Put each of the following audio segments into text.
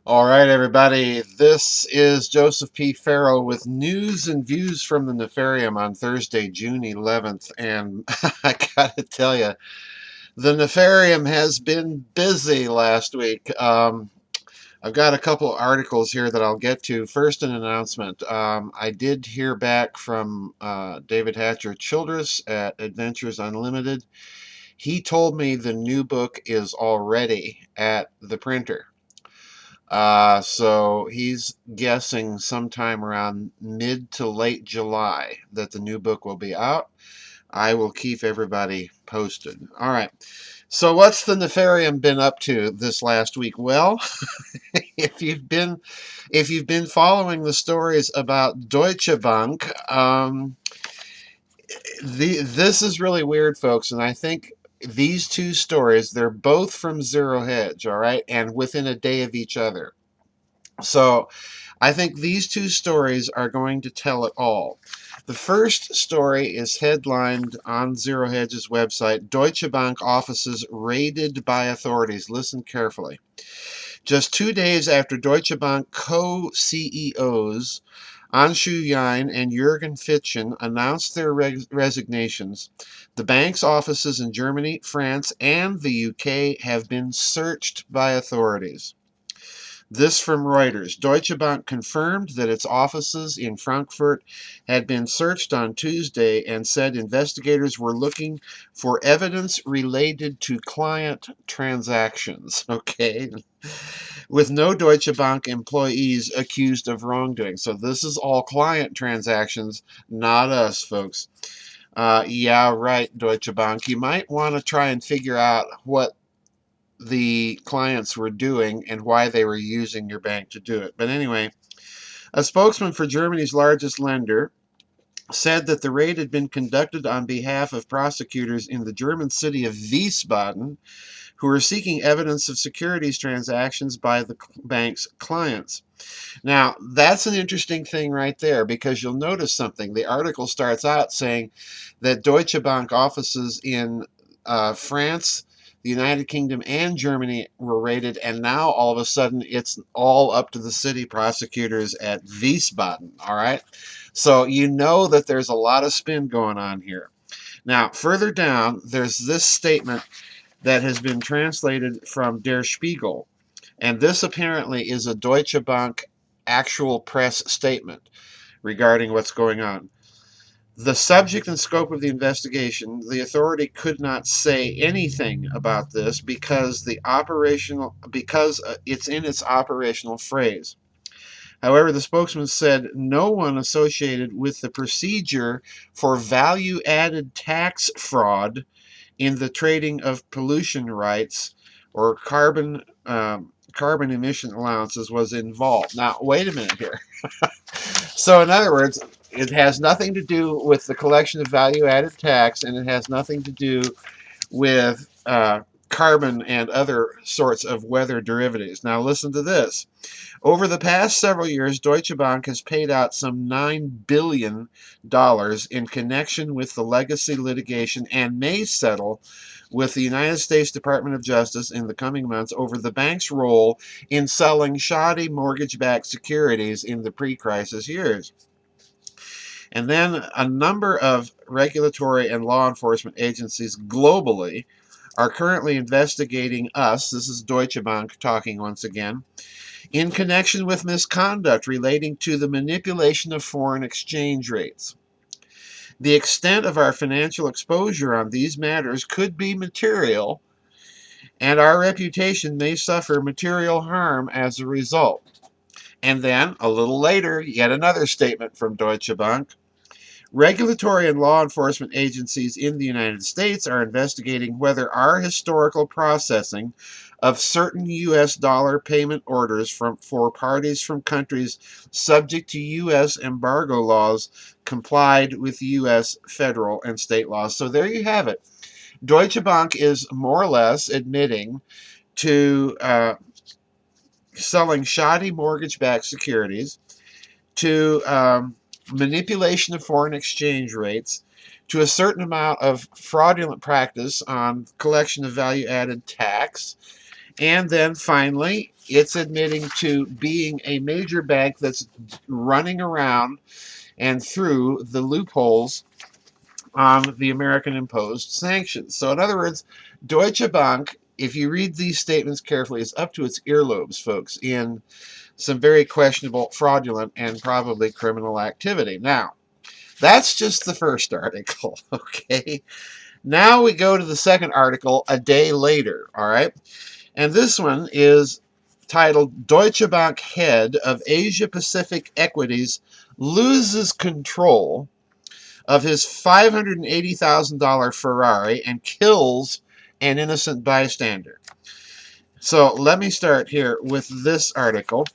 All right, everybody. This is Joseph P. Farrell with news and views from the Nefarium on Thursday, June 11th. And I got to tell you, the Nefarium has been busy last week. I've got a couple articles here that I'll get to. First, an announcement. I did hear back from David Hatcher Childress at Adventures Unlimited. He told me the new book is already at the printer. So he's guessing sometime around mid to late July that the new book will be out. I will keep everybody posted. All right. So what's the Nefarium been up to this last week? Well, if you've been if you've been following the stories about Deutsche Bank, this is really weird, folks, and I think these two stories, they're both from Zero Hedge, all right, and within a day of each other. So I think these two stories are going to tell it all. The first story is headlined on Zero Hedge's website, Deutsche Bank offices raided by authorities. Listen carefully. Just 2 days after Deutsche Bank co-CEOs Anshu Jain and Jürgen Fitchen announced their resignations, the bank's offices in Germany, France, and the UK have been searched by authorities. This from Reuters. Deutsche Bank confirmed that its offices in Frankfurt had been searched on Tuesday and said investigators were looking for evidence related to client transactions. Okay. With no Deutsche Bank employees accused of wrongdoing. So this is all client transactions, not us, folks. Yeah, right, Deutsche Bank. You might want to try and figure out what the clients were doing and why they were using your bank to do it. But anyway, a spokesman for Germany's largest lender said that the raid had been conducted on behalf of prosecutors in the German city of Wiesbaden who were seeking evidence of securities transactions by the bank's clients. Now, that's an interesting thing right there because you'll notice something. The article starts out saying that Deutsche Bank offices in France, the United Kingdom, and Germany were raided, and now all of a sudden it's all up to the city prosecutors at Wiesbaden. All right. So you know that there's a lot of spin going on here. Now, further down, there's this statement that has been translated from Der Spiegel. And this apparently is a Deutsche Bank actual press statement regarding what's going on. The subject and scope of the investigation, the authority could not say anything about this because it's in its operational phrase. However, the spokesman said no one associated with the procedure for value added tax fraud in the trading of pollution rights or carbon emission allowances was involved. Now, wait a minute here. So, in other words, it has nothing to do with the collection of value added tax, and it has nothing to do with carbon and other sorts of weather derivatives. Now, listen to this. Over the past several years, Deutsche Bank has paid out some $9 billion in connection with the legacy litigation and may settle with the United States Department of Justice in the coming months over the bank's role in selling shoddy mortgage backed securities in the pre crisis years. And then a number of regulatory and law enforcement agencies globally are currently investigating us. This is Deutsche Bank talking once again in connection with misconduct relating to the manipulation of foreign exchange rates. The extent of our financial exposure on these matters could be material, and our reputation may suffer material harm as a result. And then, a little later, yet another statement from Deutsche Bank. Regulatory and law enforcement agencies in the United States are investigating whether our historical processing of certain U.S. dollar payment orders for parties from countries subject to U.S. embargo laws complied with U.S. federal and state laws. So there you have it. Deutsche Bank is more or less admitting to selling shoddy mortgage backed securities, to manipulation of foreign exchange rates, to a certain amount of fraudulent practice on collection of value added tax, And then finally, it's admitting to being a major bank that's running around and through the loopholes on the American imposed sanctions. So, in other words, Deutsche Bank, if you read these statements carefully, is up to its earlobes, folks, in some very questionable, fraudulent, and probably criminal activity. Now, that's just the first article, okay? Now we go to the second article a day later, all right? And this one is titled Deutsche Bank Head of Asia Pacific Equities Loses Control of his $580,000 Ferrari and kills an innocent bystander. So let me start here with this article.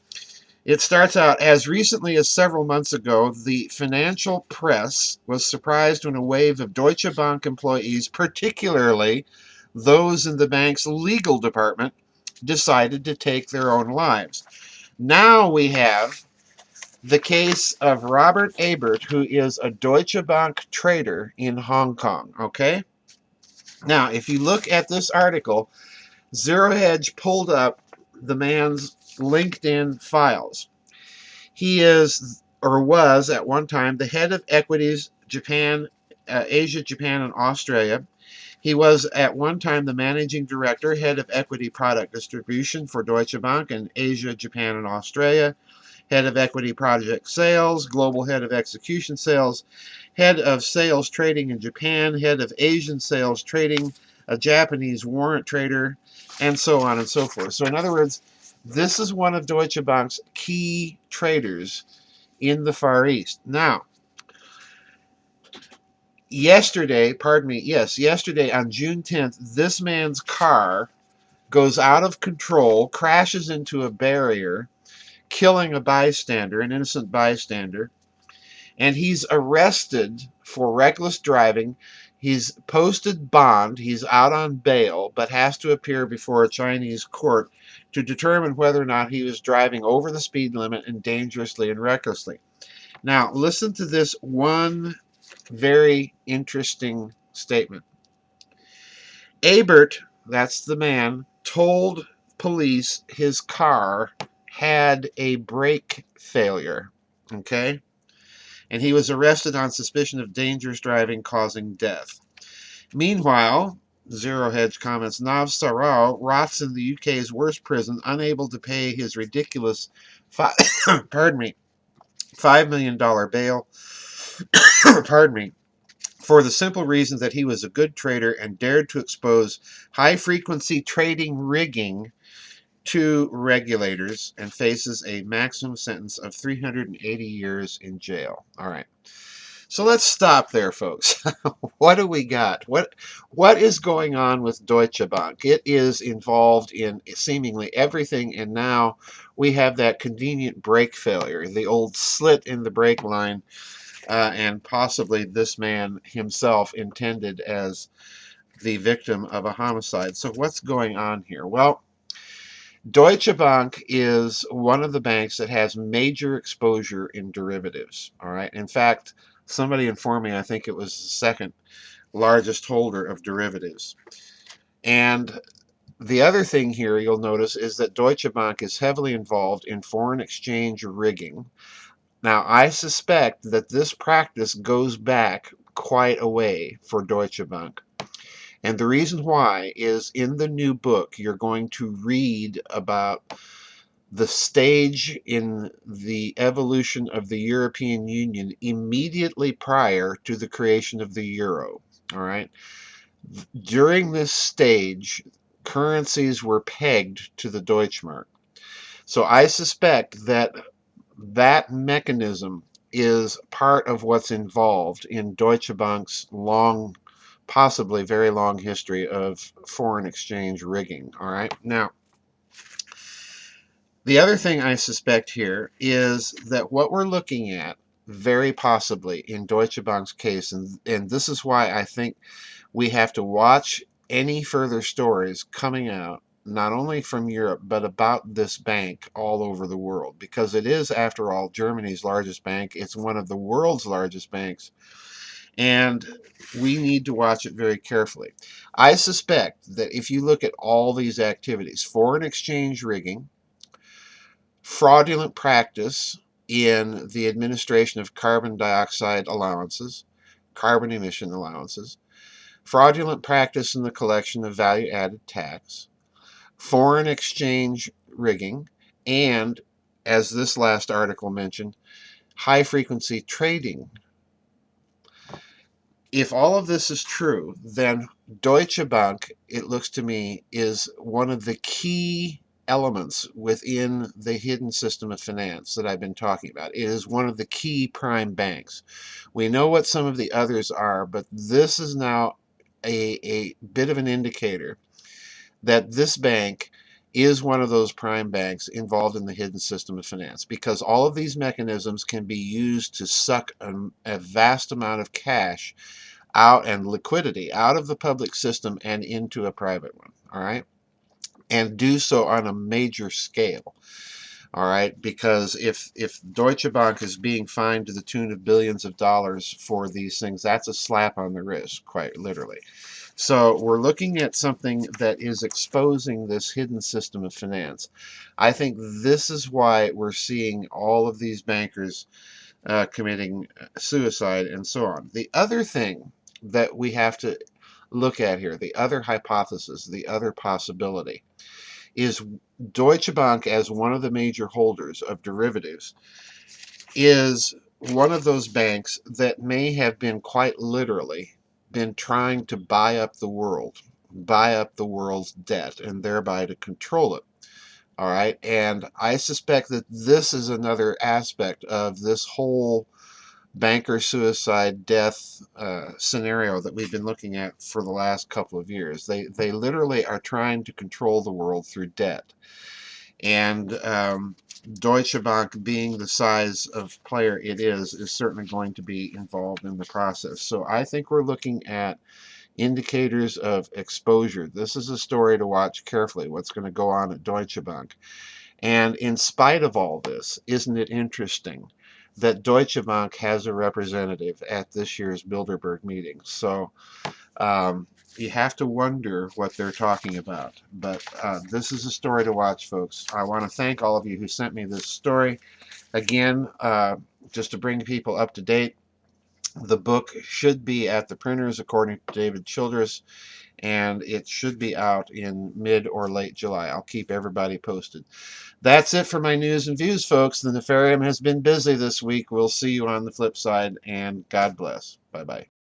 It starts out, as recently as several months ago, the financial press was surprised when a wave of Deutsche Bank employees, particularly those in the bank's legal department, decided to take their own lives. Now we have the case of Robert Abert, who is a Deutsche Bank trader in Hong Kong. Okay? Now, if you look at this article, Zero Hedge pulled up the man's LinkedIn files. He is, or was at one time, the head of equities Japan, Asia, Japan, and Australia. He was at one time the managing director, head of equity product distribution for Deutsche Bank in Asia, Japan, and Australia, head of equity project sales, global head of execution sales, head of sales trading in Japan, head of Asian sales trading, a Japanese warrant trader, and so on and so forth. So, in other words, this is one of Deutsche Bank's key traders in the Far East. Now, yesterday on June 10th, this man's car goes out of control, crashes into a barrier, killing a bystander, an innocent bystander, and he's arrested for reckless driving. He's posted bond, he's out on bail, but has to appear before a Chinese court to determine whether or not he was driving over the speed limit and dangerously and recklessly. Now, listen to this one very interesting statement. Abert, that's the man, told police his car had a brake failure. Okay? And he was arrested on suspicion of dangerous driving causing death. Meanwhile, Zero Hedge comments, Nav Sarau rots in the UK's worst prison, unable to pay his ridiculous pardon me, $5 million bail pardon me, for the simple reason that he was a good trader and dared to expose high-frequency trading rigging to regulators and faces a maximum sentence of 380 years in jail. All right. So let's stop there, folks. What do we got? What is going on with Deutsche Bank? It is involved in seemingly everything, and now we have that convenient brake failure, the old slit in the brake line, and possibly this man himself intended as the victim of a homicide. So what's going on here? Well, Deutsche Bank is one of the banks that has major exposure in derivatives. All right. In fact, somebody informed me, I think it was the second largest holder of derivatives. And the other thing here you'll notice is that Deutsche Bank is heavily involved in foreign exchange rigging. Now, I suspect that this practice goes back quite a way for Deutsche Bank. And the reason why is in the new book, you're going to read about the stage in the evolution of the European Union immediately prior to the creation of the euro. All right. During this stage, currencies were pegged to the Deutschmark. So I suspect that that mechanism is part of what's involved in Deutsche Bank's long, possibly very long history of foreign exchange rigging. All right. Now, the other thing I suspect here is that what we're looking at, very possibly in Deutsche Bank's case, and this is why I think we have to watch any further stories coming out, not only from Europe, but about this bank all over the world, because it is, after all, Germany's largest bank. It's one of the world's largest banks. And we need to watch it very carefully. I suspect that if you look at all these activities, foreign exchange rigging, fraudulent practice in the administration of carbon dioxide allowances, carbon emission allowances, fraudulent practice in the collection of value added tax, foreign exchange rigging, and, as this last article mentioned, high frequency trading. If all of this is true, then Deutsche Bank, it looks to me, is one of the key elements within the hidden system of finance that I've been talking about. It is one of the key prime banks. We know what some of the others are, but this is now a bit of an indicator that this bank is one of those prime banks involved in the hidden system of finance, because all of these mechanisms can be used to suck a vast amount of cash out and liquidity out of the public system and into a private one. All right. And do so on a major scale. All right. Because if Deutsche Bank is being fined to the tune of billions of dollars for these things, that's a slap on the wrist, quite literally. So we're looking at something that is exposing this hidden system of finance. I think this is why we're seeing all of these bankers committing suicide and so on. The other thing that we have to look at here, the other hypothesis, the other possibility, is Deutsche Bank, as one of the major holders of derivatives, is one of those banks that may have been quite literally been trying to buy up the world's debt, and thereby to control it. All right. And I suspect that this is another aspect of this whole banker suicide death scenario that we've been looking at for the last couple of years. They literally are trying to control the world through debt. And Deutsche Bank, being the size of player it is certainly going to be involved in the process. So I think we're looking at indicators of exposure. This is a story to watch carefully, what's going to go on at Deutsche Bank. And in spite of all this, isn't it interesting that Deutsche Bank has a representative at this year's Bilderberg meeting? So you have to wonder what they're talking about. But this is a story to watch, folks. I want to thank all of you who sent me this story. Again, just to bring people up to date, the book should be at the printers, according to David Childress, and it should be out in mid or late July. I'll keep everybody posted. That's it for my news and views, folks. The Nefarium has been busy this week. We'll see you on the flip side, and God bless. Bye-bye.